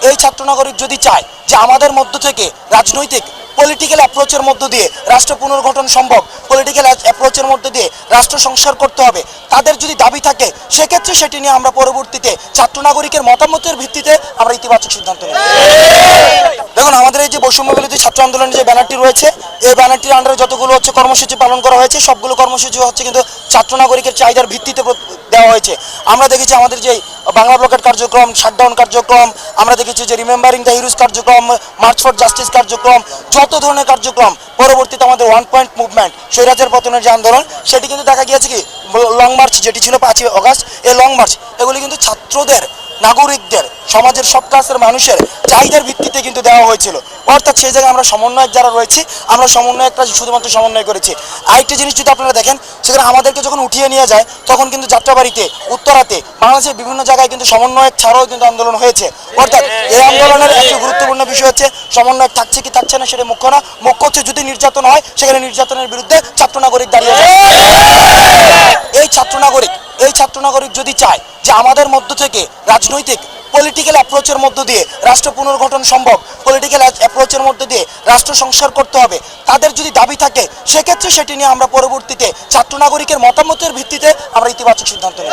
এই ছাত্র নাগরিক যদি চায় যে আমাদের মধ্য থেকে রাজনৈতিক পলিটিক্যাল অ্যাপ্রোচের মধ্য দিয়ে রাষ্ট্র পুনর্গঠন সম্ভব, পলিটিক্যাল অ্যাপ্রোচের মধ্য দিয়ে রাষ্ট্র সংস্কার করতে হবে, তাদের যদি দাবি থাকে সেক্ষেত্রে সেটি নিয়ে আমরা পরবর্তীতে ছাত্র নাগরিকের মতামতের ভিত্তিতে আমরা ইতিবাচক সিদ্ধান্ত নেব। দেখুন, আমাদের এই যে বৈষম্য বিরোধী ছাত্র আন্দোলনের যে ব্যানারটি রয়েছে, এই ব্যানারটির আন্ডারে যতগুলো কর্মসূচি পালন করা হয়েছে, সবগুলো কর্মসূচি কিন্তু ছাত্র নাগরিকের চাহিদার ভিত্তিতে দেওয়া হয়েছে। আমরা দেখেছি আমাদের যে বাংলা ব্লকেট কার্যক্রম, শাটডাউন কার্যক্রম, আমরা দেখেছি যে রিমেম্বারিং দ্য হিরোজ কার্যক্রম, মার্চ ফর জাস্টিস কার্যক্রম, যত ধরনের কার্যক্রম, পরবর্তীতে আমাদের 1 পয়েন্ট মুভমেন্ট, স্বৈরাচার পতনের যে আন্দোলন, সেটি কিন্তু দেখা গিয়েছে কি লং মার্চ যেটি ছিল 5ই অগাস্ট, এই লং মার্চ এগুলি কিন্তু ছাত্রদের, নাগরিকদের, সমাজের সব ক্লাসের মানুষের চাহিদার ভিত্তিতে কিন্তু দেওয়া হয়েছিল। অর্থাৎ সেই জায়গায় আমরা সমন্বয়ক যারা রয়েছি, আমরা সমন্বয়করা শুধুমাত্র সমন্বয় করেছি। আরেকটি জিনিস যদি আপনারা দেখেন, সেখানে আমাদেরকে যখন উঠিয়ে নিয়ে যায় তখন কিন্তু যাত্রাবাড়িতে, উত্তরাতে, বাংলাদেশের বিভিন্ন জায়গায় কিন্তু সমন্বয়ক ছাড়াও কিন্তু আন্দোলন হয়েছে। অর্থাৎ এই আন্দোলনের একটি গুরুত্বপূর্ণ বিষয় হচ্ছে সমন্বয়ক থাকছে কি থাকছে না সেটা মুখ্য না, মুখ্য হচ্ছে যদি নির্যাতন হয় সেখানে নির্যাতনের বিরুদ্ধে ছাত্র নাগরিক দাঁড়িয়ে যায়। এই ছাত্র নাগরিক যদি চায় যে আমাদের মধ্য থেকে রাজনৈতিক পলিটিক্যাল অ্যাপ্রোচের মধ্য দিয়ে রাষ্ট্র পুনর্গঠন সম্ভব, পলিটিক্যাল অ্যাপ্রোচের মধ্য দিয়ে রাষ্ট্র সংস্কার করতে হবে, তাদের যদি দাবি থাকে সেক্ষেত্রে সেটি নিয়ে আমরা পরবর্তীতে ছাত্র নাগরিকের মতামতের ভিত্তিতে আমরা ইতিবাচক সিদ্ধান্ত নেব।